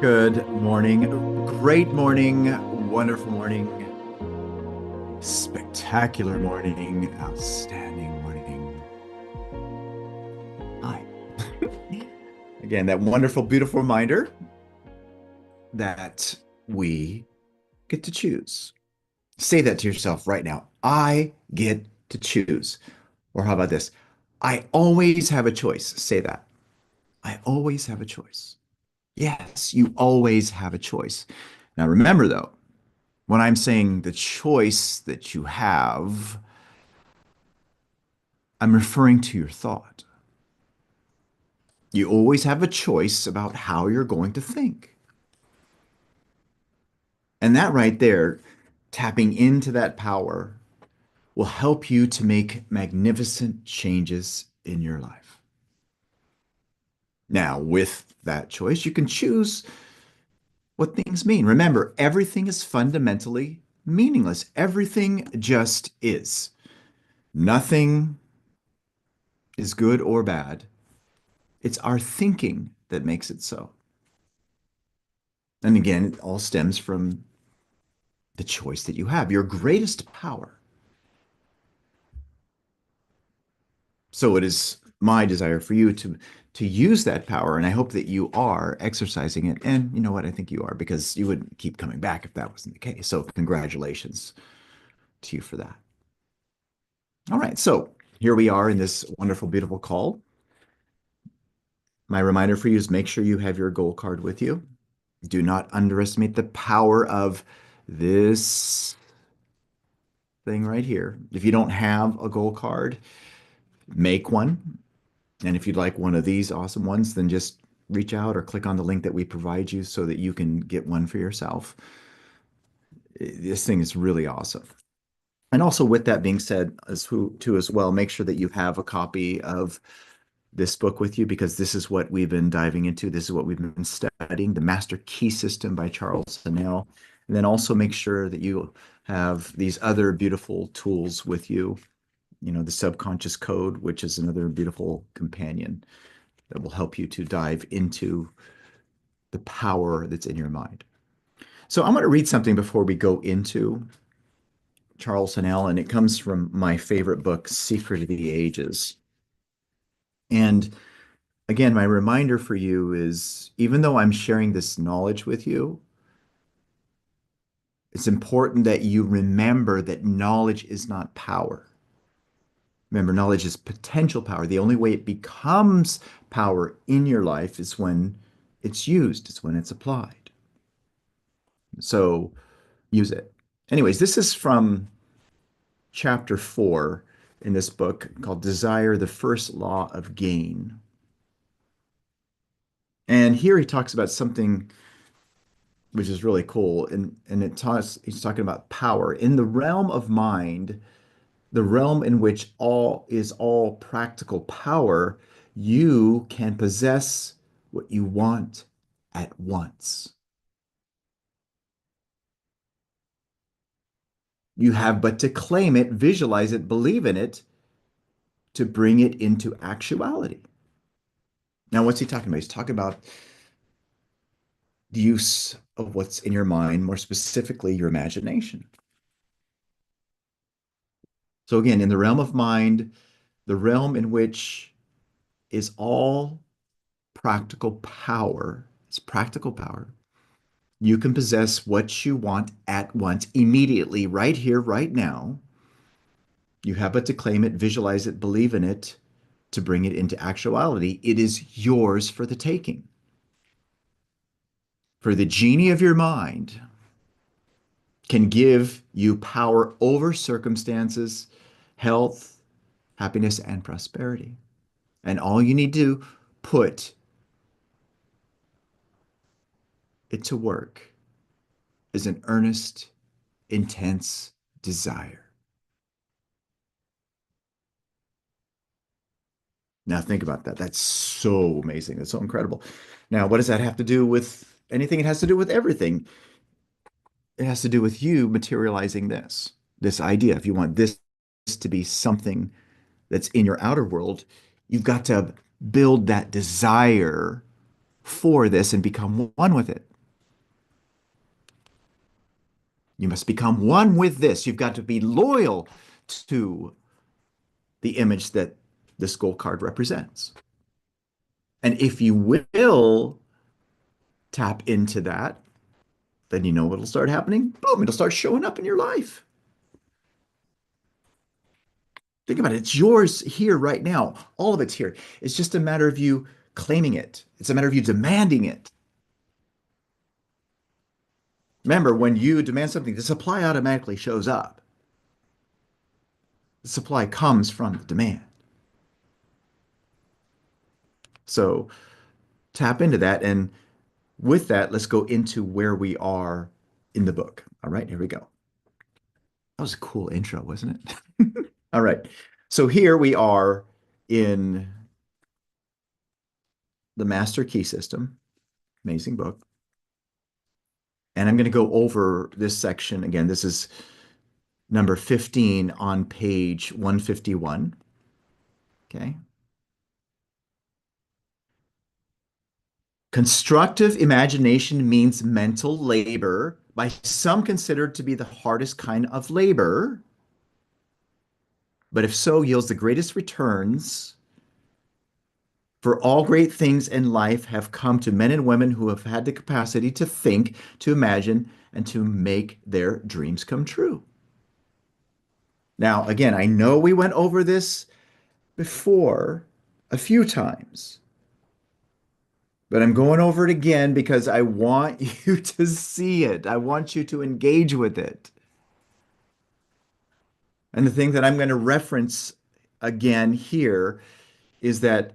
Good morning. Great morning. Wonderful morning. Spectacular morning. Outstanding morning. Hi. Again, that wonderful, beautiful reminder that we get to choose. Say that to yourself right now. I get to choose. Or how about this? I always have a choice. Say that. I always have a choice. Yes, you always have a choice. Now, remember though, when I'm saying the choice that you have, I'm referring to your thought. You always have a choice about how you're going to think. And that right there, tapping into that power, will help you to make magnificent changes in your life. Now, with that choice, you can choose what things mean. Remember, everything is fundamentally meaningless. Everything just is. Nothing is good or bad. It's our thinking that makes it so. And again, it all stems from the choice that you have, your greatest power. So it is my desire for you to use that power, and I hope that you are exercising it. And you know what? I think you are because you wouldn't keep coming back if that wasn't the case. So congratulations to you for that. All right, so here we are in this wonderful, beautiful call. My reminder for you is make sure you have your goal card with you. Do not underestimate the power of this thing right here. If you don't have a goal card, make one. And if you'd like one of these awesome ones, then just reach out or click on the link that we provide you so that you can get one for yourself. This thing is really awesome. And also, with that being said, as well, make sure that you have a copy of this book with you because this is what we've been diving into. This is what we've been studying, the Master Key System by Charles Sinnell. And then also make sure that you have these other beautiful tools with you, the subconscious code, which is another beautiful companion that will help you to dive into the power that's in your mind. So I'm going to read something before we go into Charles Sinnell, and it comes from my favorite book, Secret of the Ages. And again, my reminder for you is even though I'm sharing this knowledge with you, it's important that you remember that knowledge is not power. Remember, knowledge is potential power. The only way it becomes power in your life is when it's used, it's when it's applied. So use it. Anyways, this is from chapter 4 in this book called Desire, the First Law of Gain. And here he talks about something which is really cool. And he's talking about power. In the realm of mind, the realm in which all practical power, you can possess what you want at once. You have but to claim it, visualize it, believe in it to bring it into actuality. Now, what's he talking about? He's talking about the use of what's in your mind, more specifically, your imagination. So, again, in the realm of mind, the realm in which is all practical power, it's practical power. You can possess what you want at once, immediately, right here, right now. You have but to claim it, visualize it, believe in it to bring it into actuality. It is yours for the taking. For the genie of your mind can give you power over circumstances, health, happiness, and prosperity. And all you need to put it to work is an earnest, intense desire. Now think about that. That's so amazing. That's so incredible. Now, what does that have to do with anything? It has to do with everything. It has to do with you materializing this idea. If you want this to be something that's in your outer world, you've got to build that desire for this and become one with it. You must become one with this. You've got to be loyal to the image that this gold card represents. And if you will tap into that, then you know what'll start happening? Boom, it'll start showing up in your life. Think about it. It's yours here right now. All of it's here. It's just a matter of you claiming it. It's a matter of you demanding it. Remember, when you demand something, the supply automatically shows up. The supply comes from the demand. So tap into that. And with that, let's go into where we are in the book. All right, here we go. That was a cool intro, wasn't it? All right. So here we are in the Master Key System. Amazing book. And I'm going to go over this section again. This is number 15 on page 151. Okay. Constructive imagination means mental labor, by some considered to be the hardest kind of labor, but if so, yields the greatest returns. For all great things in life have come to men and women who have had the capacity to think, to imagine, and to make their dreams come true. Now, again, I know we went over this before a few times, but I'm going over it again because I want you to see it. I want you to engage with it. And the thing that I'm going to reference again here is that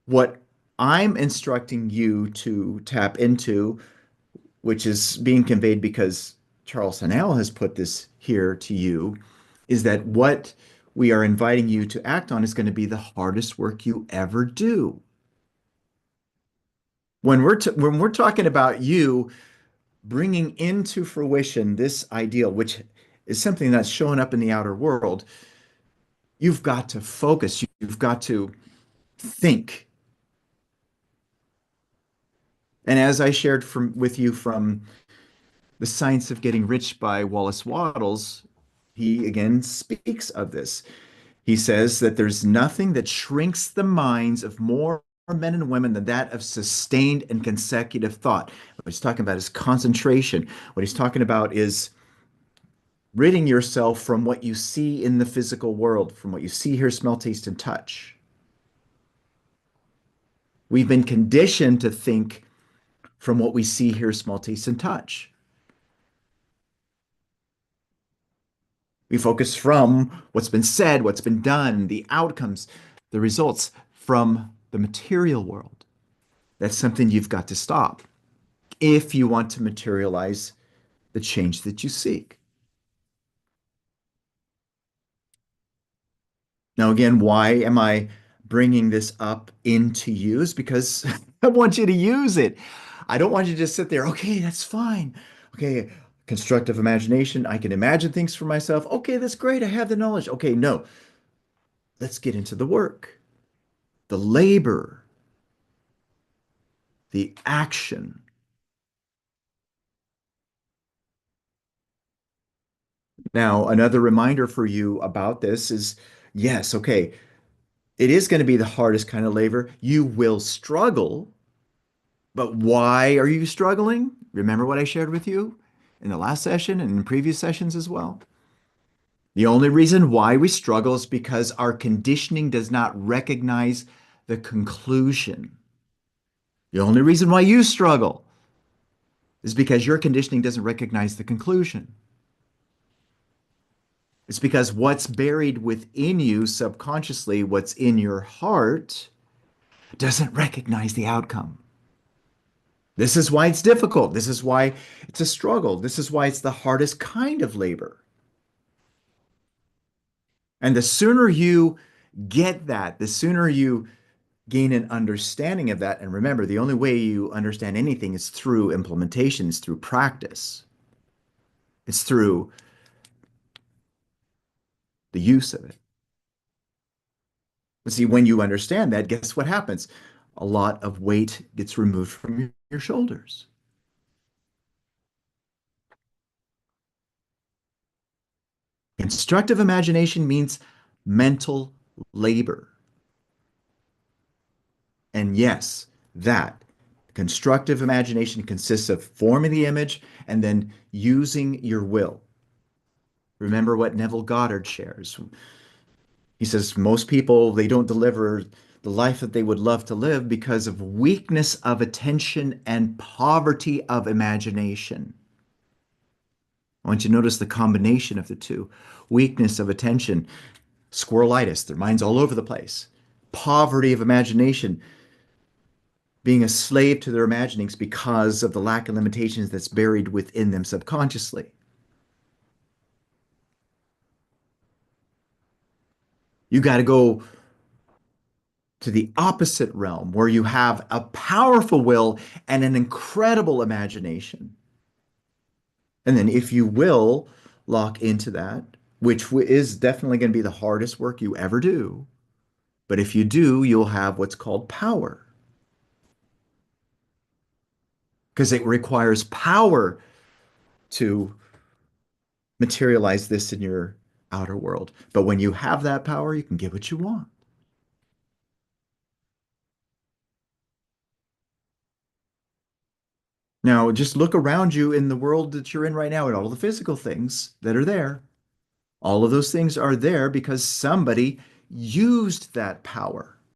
what I'm instructing you to tap into, which is being conveyed because Charles Haanel has put this here to you, is that what we are inviting you to act on is going to be the hardest work you ever do. When we're talking about you bringing into fruition this ideal, which is something that's showing up in the outer world, you've got to focus. You've got to think. And as I shared with you from The Science of Getting Rich by Wallace Wattles, he again speaks of this. He says that there's nothing that shrinks the minds of more men and women than that of sustained and consecutive thought. What he's talking about is concentration. What he's talking about is ridding yourself from what you see in the physical world, from what you see, hear, smell, taste, and touch. We've been conditioned to think from what we see, hear, smell, taste, and touch. We focus from what's been said, what's been done, the outcomes, the results from the material world. That's something you've got to stop if you want to materialize the change that you seek. Now, again, why am I bringing this up into use? Because I want you to use it. I don't want you to just sit there, okay, that's fine. Okay, constructive imagination. I can imagine things for myself. Okay, that's great. I have the knowledge. Okay, no, let's get into the work, the labor, the action. Now, another reminder for you about this is yes, okay, it is going to be the hardest kind of labor. You will struggle, but why are you struggling? Remember what I shared with you in the last session and in previous sessions as well? The only reason why we struggle is because our conditioning does not recognize the conclusion. The only reason why you struggle is because your conditioning doesn't recognize the conclusion. It's because what's buried within you subconsciously, what's in your heart, doesn't recognize the outcome. This is why it's difficult. This is why it's a struggle. This is why it's the hardest kind of labor. And the sooner you get that, the sooner you gain an understanding of that. And remember, the only way you understand anything is through implementation, it's through practice, it's through the use of it. But see, when you understand that, guess what happens? A lot of weight gets removed from your shoulders. Constructive imagination means mental labor. And yes, that constructive imagination consists of forming the image and then using your will. Remember what Neville Goddard shares. He says most people, they don't deliver the life that they would love to live because of weakness of attention and poverty of imagination. I want you to notice the combination of the two. Weakness of attention, squirrelitis, their mind's all over the place. Poverty of imagination, being a slave to their imaginings because of the lack of limitations that's buried within them subconsciously. You got to go to the opposite realm where you have a powerful will and an incredible imagination. And then, if you will lock into that, which is definitely going to be the hardest work you ever do, but if you do, you'll have what's called power because it requires power to materialize this in your outer world. But when you have that power, you can get what you want. Now, just look around you in the world that you're in right now at all the physical things that are there. All of those things are there because somebody used that power.